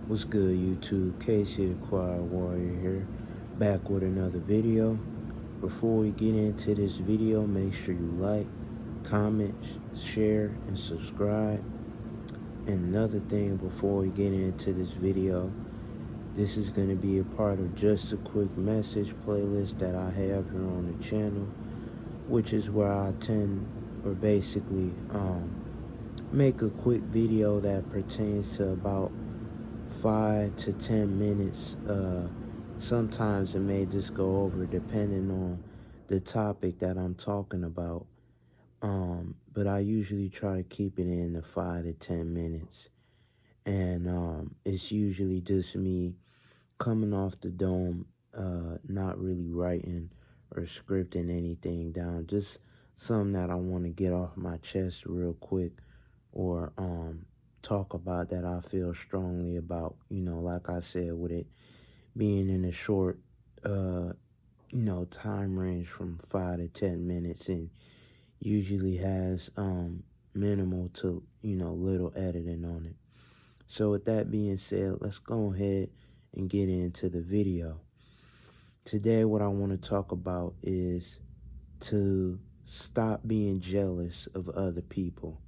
What's good, YouTube? Casey the Quiet Warrior here, back with another video. Before we get into this video, make sure you like, comment, share, and subscribe. And another thing before we get into this video, this is going to be a part of Just a Quick Message playlist that I have here on the channel, which is where I basically make a quick video that pertains to about 5 to 10 minutes. Sometimes it may just go over depending on the topic that I'm talking about. But I usually try to keep it in the 5 to 10 minutes. And it's usually just me coming off the dome, not really writing or scripting anything down. Just something that I want to get off my chest real quick, or talk about that I feel strongly about. Like I said, with it being in a short time range from 5 to 10 minutes, and usually has minimal to little editing on it. So with that being said, let's go ahead and get into the video. Today what I want to talk about is to stop being jealous of other people.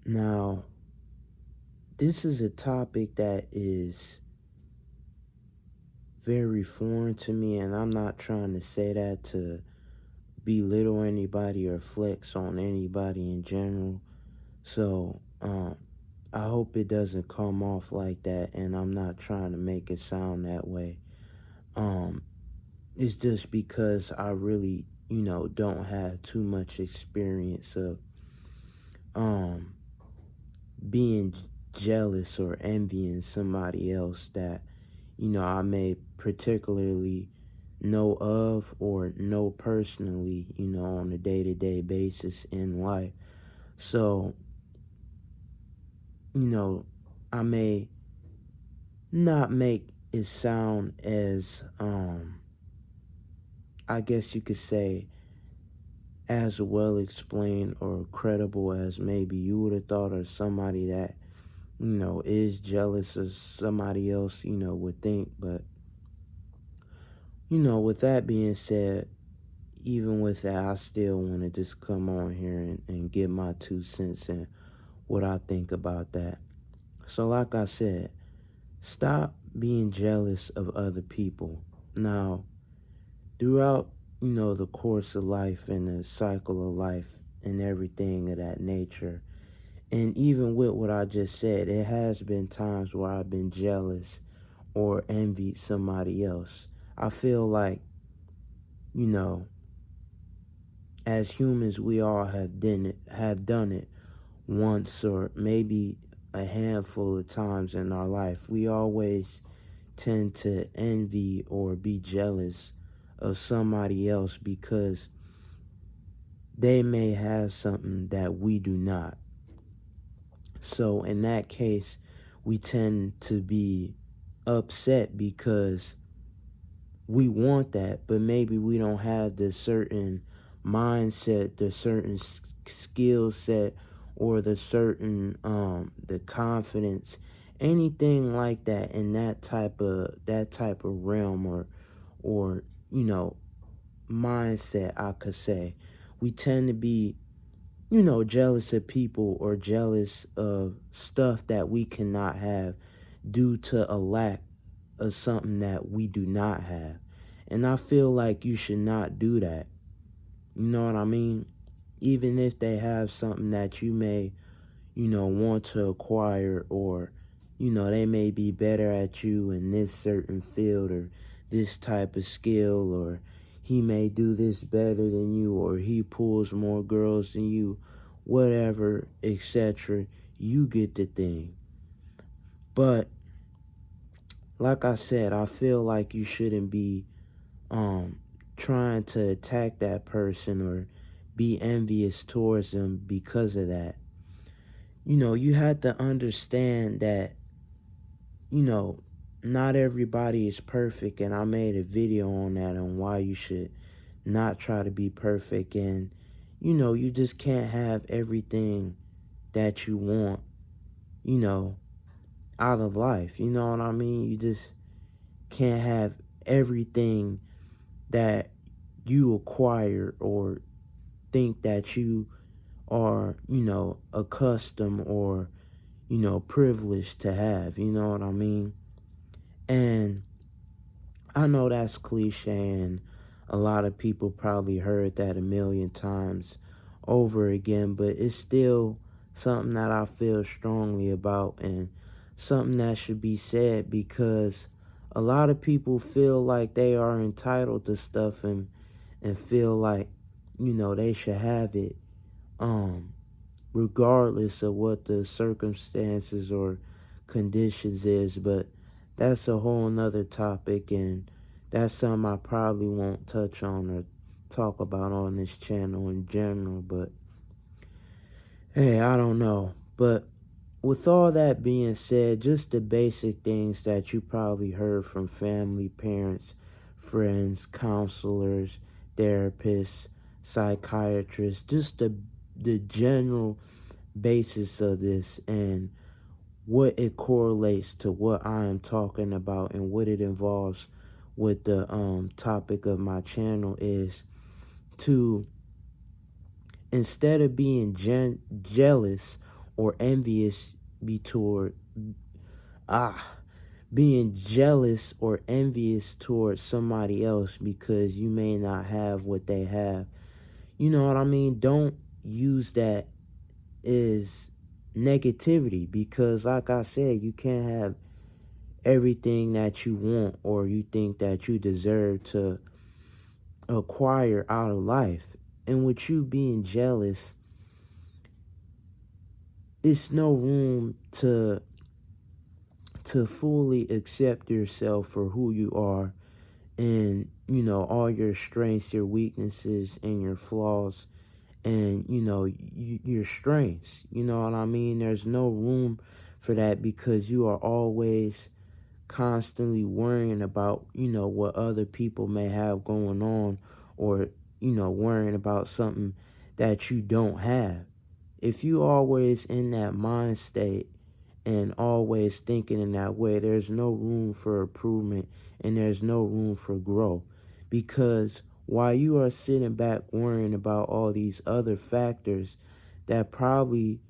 Now, this is a topic that is very foreign to me, and I'm not trying to say that to belittle anybody or flex on anybody in general. So, I hope it doesn't come off like that, and I'm not trying to make it sound that way. It's just because I really, don't have too much experience of being jealous or envying somebody else that, I may particularly know of or know personally, on a day-to-day basis in life. So, I may not make it sound as, I guess you could say, as well explained or credible as maybe you would have thought, or somebody that, is jealous of somebody else, would think. But, with that being said, even with that, I still want to just come on here and give my 2 cents and what I think about that. So like I said, stop being jealous of other people. Now, throughout, the course of life and the cycle of life and everything of that nature, and even with what I just said, it has been times where I've been jealous or envied somebody else. I feel like, as humans, we all have done it once or maybe a handful of times in our life. We always tend to envy or be jealous of somebody else because they may have something that we do not. So in that case, we tend to be upset because we want that, but maybe we don't have the certain mindset, the certain skill set, or the certain the confidence, anything like that in that type of realm, or mindset, I could say. We tend to be, jealous of people or jealous of stuff that we cannot have due to a lack of something that we do not have. And I feel like you should not do that. You know what I mean? Even if they have something that you may, want to acquire, or, they may be better at you in this certain field or this type of skill, or he may do this better than you, or he pulls more girls than you, whatever, etc. You get the thing. But like I said, I feel like you shouldn't be trying to attack that person or be envious towards them because of that. You have to understand that, not everybody is perfect, and I made a video on that, on why you should not try to be perfect. And you just can't have everything that you want, you know out of life. You know what I mean? You just can't have everything that you acquire or think that you are, accustomed or, privileged to have. You know what I mean? And I know that's cliche, and a lot of people probably heard that a million times over again, but it's still something that I feel strongly about and something that should be said, because a lot of people feel like they are entitled to stuff and feel like, they should have it um regardless of what the circumstances or conditions is. But that's a whole nother topic, and that's something I probably won't touch on or talk about on this channel in general. But hey, I don't know. But with all that being said, just the basic things that you probably heard from family, parents, friends, counselors, therapists, psychiatrists, just the general basis of this and what it correlates to what I am talking about and what it involves with the topic of my channel is to, instead of being jealous or envious be toward being jealous or envious towards somebody else because you may not have what they have. You know what I mean? Don't use that as negativity, because like I said, you can't have everything that you want or you think that you deserve to acquire out of life. And with you being jealous, it's no room to fully accept yourself for who you are, and all your strengths, your weaknesses, and your flaws, and your strengths. You know what I mean? There's no room for that, because you are always constantly worrying about what other people may have going on, or worrying about something that you don't have. If you always in that mind state and always thinking in that way, there's no room for improvement and there's no room for growth. Because while you are sitting back worrying about all these other factors that probably,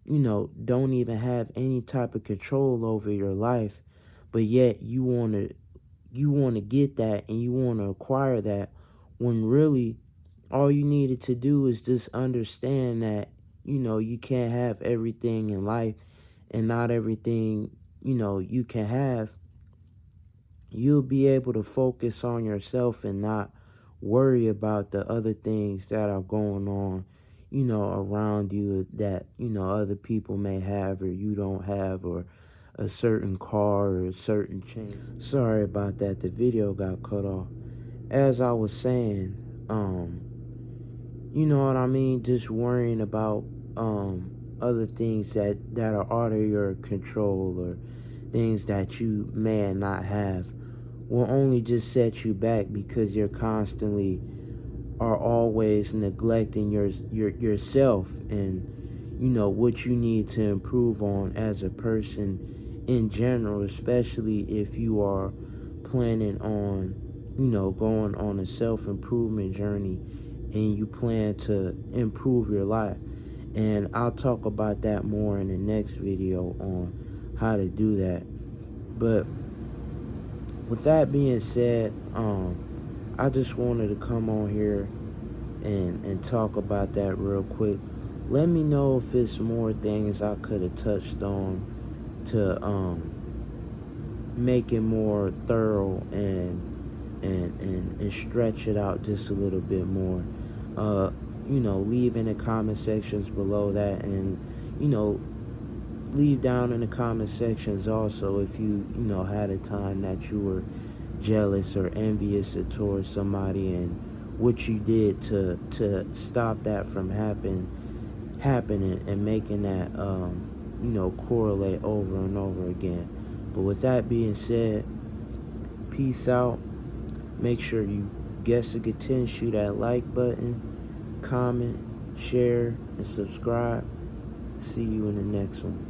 don't even have any type of control over your life, but yet you want to get that and you want to acquire that, when really all you needed to do is just understand that, you can't have everything in life, and not everything, you can have. You'll be able to focus on yourself and not worry about the other things that are going on, around you that, other people may have or you don't have, or a certain car or a certain chain. Sorry about that. The video got cut off. As I was saying, you know what I mean? Just worrying about other things that are out of your control, or things that you may not have, will only just set you back, because you're constantly are always neglecting yourself and what you need to improve on as a person in general, especially if you are planning on going on a self-improvement journey and you plan to improve your life. And I'll talk about that more in the next video on how to do that. But with that being said, I just wanted to come on here and talk about that real quick. Let me know if it's more things I could have touched on to make it more thorough and stretch it out just a little bit more. Leave in the comment sections below that, and leave down in the comment sections also if you had a time that you were jealous or envious towards somebody, and what you did to stop that from happening and making that correlate over and over again. But with that being said, peace out. Make sure you guess a shoot that like button, comment, share, and subscribe. See you in the next one.